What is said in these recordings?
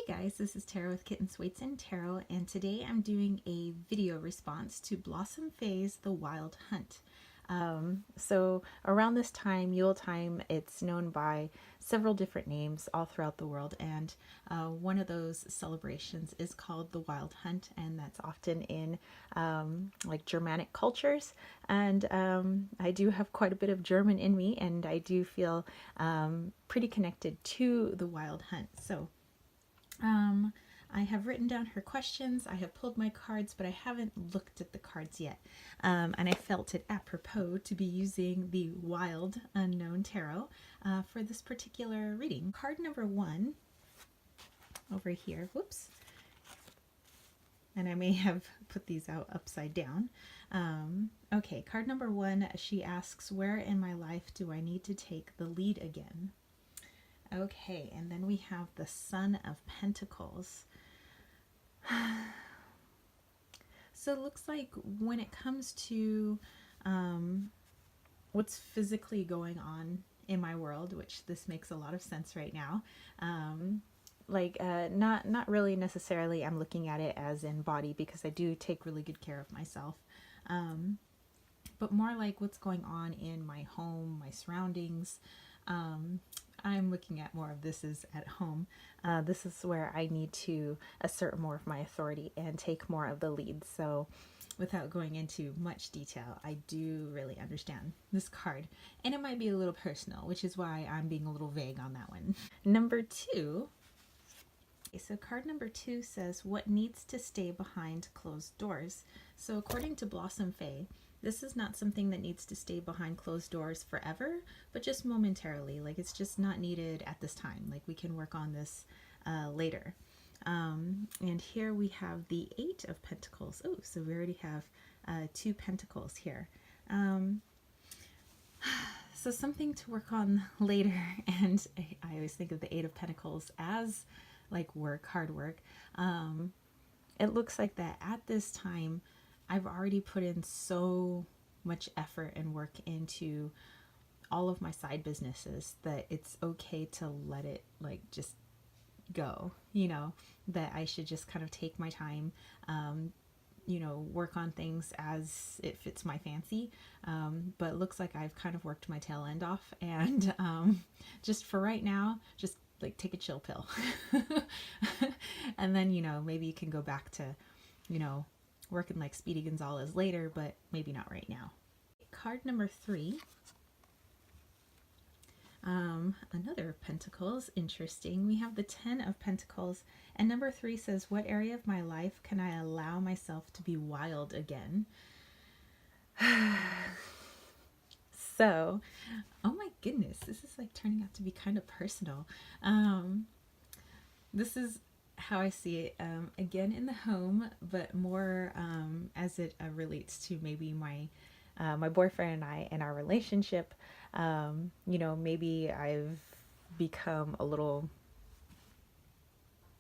Hey guys, this is Tarot with Kittens, Weights, and Tarot, and today I'm doing a video response to Blossom Fae's The Wild Hunt. So around this time, Yule time, it's known by several different names all throughout the world, and one of those celebrations is called the Wild Hunt, and that's often in like Germanic cultures. And I do have quite a bit of German in me, and I do feel pretty connected to the Wild Hunt. So I have written down her questions, I have pulled my cards, but I haven't looked at the cards yet. And I felt it apropos to be using the Wild Unknown Tarot for this particular reading. Card number one over here, whoops, and I may have put these out upside down. Okay, card number one, she asks, where in my life do I need to take the lead again? Okay, and then we have the Son of Pentacles. So it looks like when it comes to what's physically going on in my world, which this makes a lot of sense right now, not really necessarily I'm looking at it as in body, because I do take really good care of myself, but more like what's going on in my home, my surroundings. I'm looking at more of this is at home. This is where I need to assert more of my authority and take more of the lead. So without going into much detail, I do really understand this card. And it might be a little personal, which is why I'm being a little vague on that one. Number two. So card number two says, what needs to stay behind closed doors? So according to Blossom Fae, this is not something that needs to stay behind closed doors forever, but just momentarily. Like, it's just not needed at this time. Like, we can work on this later. And here we have the Eight of Pentacles. Oh, so we already have two pentacles here. So something to work on later. And I always think of the Eight of Pentacles as like work, hard work. It looks like that at this time, I've already put in so much effort and work into all of my side businesses that it's okay to let it like just go, you know, that I should just kind of take my time, you know, work on things as it fits my fancy. But it looks like I've kind of worked my tail end off, and just for right now, just like take a chill pill. And then, you know, maybe you can go back to, you know, working like Speedy Gonzalez later, but maybe not right now. Card number three. Another Pentacles, interesting. We have the Ten of Pentacles, and number three says, what area of my life can I allow myself to be wild again? So, oh my goodness, this is like turning out to be kind of personal. This is how I see it, again in the home, but more as it relates to maybe my my boyfriend and I and our relationship. You know, maybe I've become a little,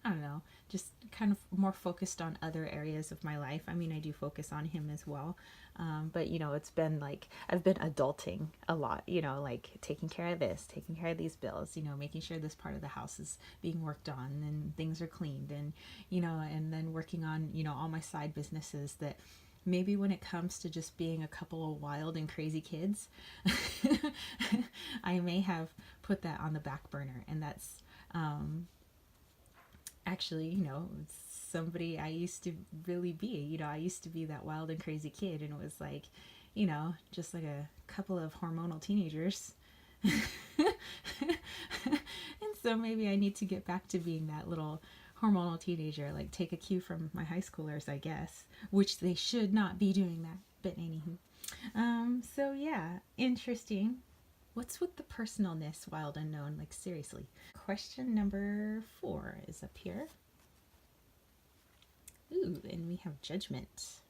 I don't know, just kind of more focused on other areas of my life. I mean, I do focus on him as well. But, you know, it's been like, I've been adulting a lot, you know, like taking care of this, taking care of these bills, you know, making sure this part of the house is being worked on and things are cleaned, and, you know, and then working on, you know, all my side businesses that maybe when it comes to just being a couple of wild and crazy kids, I may have put that on the back burner. And that's, actually, you know, somebody I used to really be. You know, I used to be that wild and crazy kid, and it was like, you know, just like a couple of hormonal teenagers. And so maybe I need to get back to being that little hormonal teenager, like take a cue from my high schoolers, I guess, which they should not be doing that, but anywho. So yeah, interesting. What's with the personalness, wild unknown? Like, seriously. Question number four is up here. Ooh, and we have Judgment.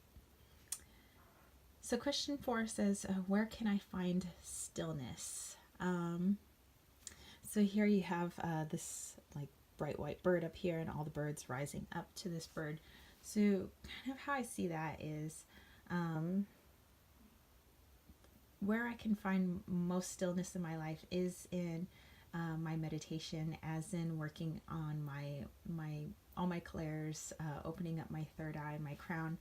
So question four says, where can I find stillness? So here you have this like bright white bird up here, and all the birds rising up to this bird. So kind of how I see that is, where I can find most stillness in my life is in my meditation, as in working on my clairs, opening up my third eye, my crown,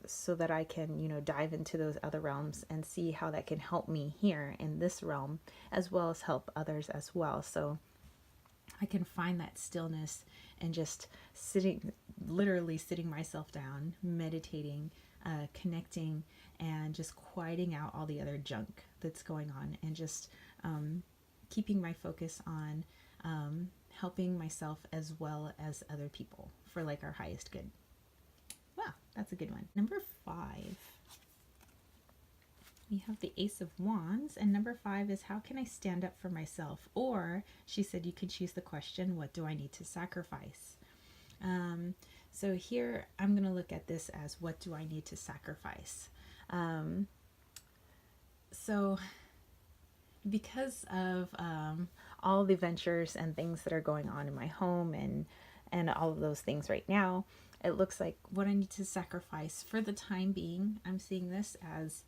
so that I can, you know, dive into those other realms and see how that can help me here in this realm, as well as help others as well. So I can find that stillness and just sitting, literally sitting myself down, meditating, connecting, and just quieting out all the other junk that's going on, and just keeping my focus on helping myself as well as other people for like our highest good. Wow, that's a good one. Number 5. We have the Ace of Wands, and number 5 is, how can I stand up for myself? Or she said you can choose the question, what do I need to sacrifice? So here I'm going to look at this as, what do I need to sacrifice? So because of all the ventures and things that are going on in my home and all of those things right now, it looks like what I need to sacrifice for the time being, I'm seeing this as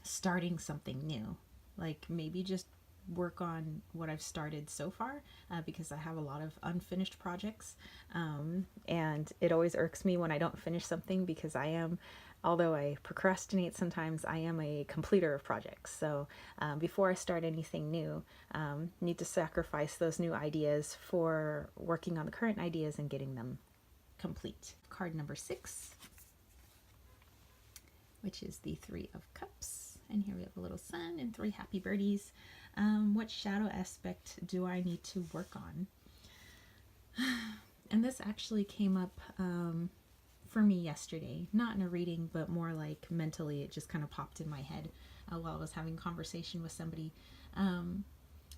starting something new. Like maybe just work on what I've started so far, because I have a lot of unfinished projects, and it always irks me when I don't finish something, because I am, although I procrastinate sometimes, I am a completer of projects. So before I start anything new, need to sacrifice those new ideas for working on the current ideas and getting them complete. Card number 6, which is the 3 of Cups. And here we have a little sun and 3 happy birdies. What shadow aspect do I need to work on? And this actually came up for me yesterday, not in a reading, but more like mentally. It just kind of popped in my head while I was having a conversation with somebody. And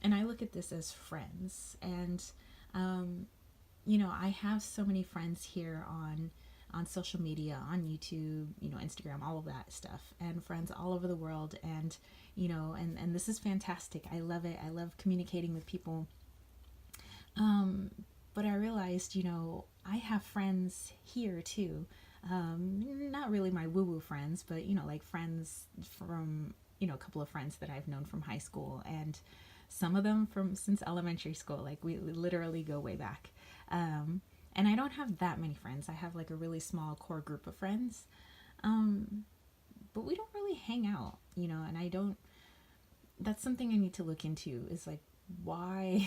I look at this as friends. And, you know, I have so many friends here on social media, on YouTube, you know, Instagram, all of that stuff, and friends all over the world. And, you know, and this is fantastic. I love it. I love communicating with people. But I realized, you know, I have friends here too. Not really my woo-woo friends, but, you know, like friends from, you know, a couple of friends that I've known from high school, and some of them from since elementary school. Like we literally go way back. And I don't have that many friends. I have like a really small core group of friends. But we don't really hang out, you know, and I don't, that's something I need to look into, is like, why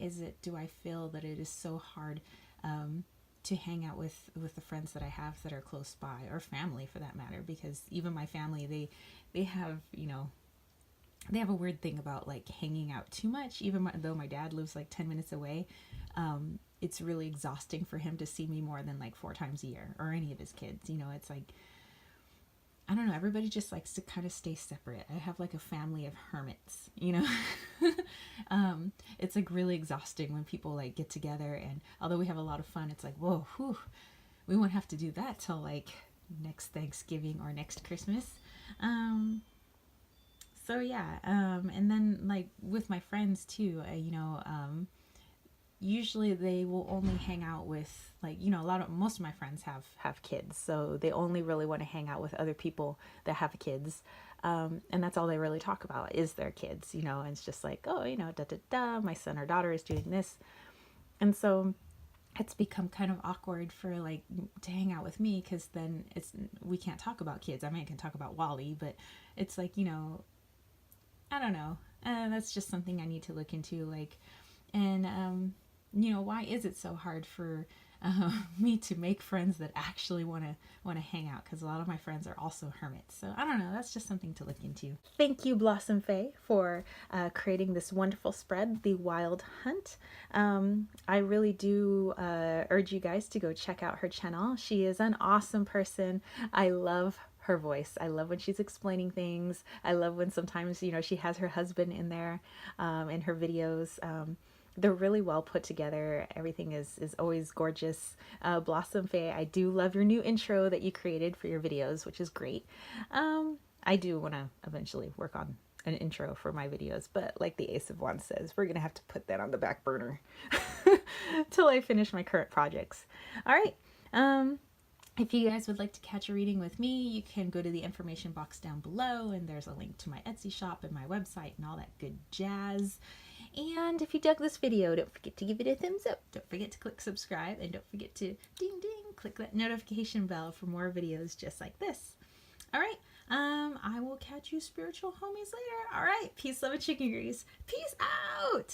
is it, do I feel that it is so hard to hang out with the friends that I have that are close by, or family for that matter? Because even my family, they have, you know, they have a weird thing about like hanging out too much. Even though my dad lives like 10 minutes away, it's really exhausting for him to see me more than like 4 times a year, or any of his kids. You know, it's like, I don't know, everybody just likes to kind of stay separate. I have like a family of hermits, you know. It's like really exhausting when people like get together, and although we have a lot of fun, it's like, whoa, whew, we won't have to do that till like next Thanksgiving or next Christmas. So yeah, and then like with my friends too, you know, usually they will only hang out with, like, you know, most of my friends have kids, so they only really want to hang out with other people that have kids, and that's all they really talk about is their kids, you know. And it's just like, oh, you know, da da da, my son or daughter is doing this. And so it's become kind of awkward for like to hang out with me, because then we can't talk about kids. I mean, I can talk about Wally, but it's like, you know, I don't know. That's just something I need to look into. Like, and you know, why is it so hard for me to make friends that actually want to hang out? Because a lot of my friends are also hermits. So I don't know. That's just something to look into. Thank you, Blossom Fae, for creating this wonderful spread, The Wild Hunt. I really do urge you guys to go check out her channel. She is an awesome person. I love her voice. I love when she's explaining things. I love when sometimes, you know, she has her husband in there in her videos. They're really well put together. Everything is always gorgeous. Blossom Fae, I do love your new intro that you created for your videos, which is great. I do want to eventually work on an intro for my videos, but like the Ace of Wands says, we're gonna have to put that on the back burner till I finish my current projects. All right. If you guys would like to catch a reading with me, you can go to the information box down below, and there's a link to my Etsy shop and my website and all that good jazz. And if you dug this video, don't forget to give it a thumbs up. Don't forget to click subscribe, and don't forget to ding ding, click that notification bell for more videos just like this. All right, I will catch you spiritual homies later. All right, peace, love, and chicken grease. Peace out.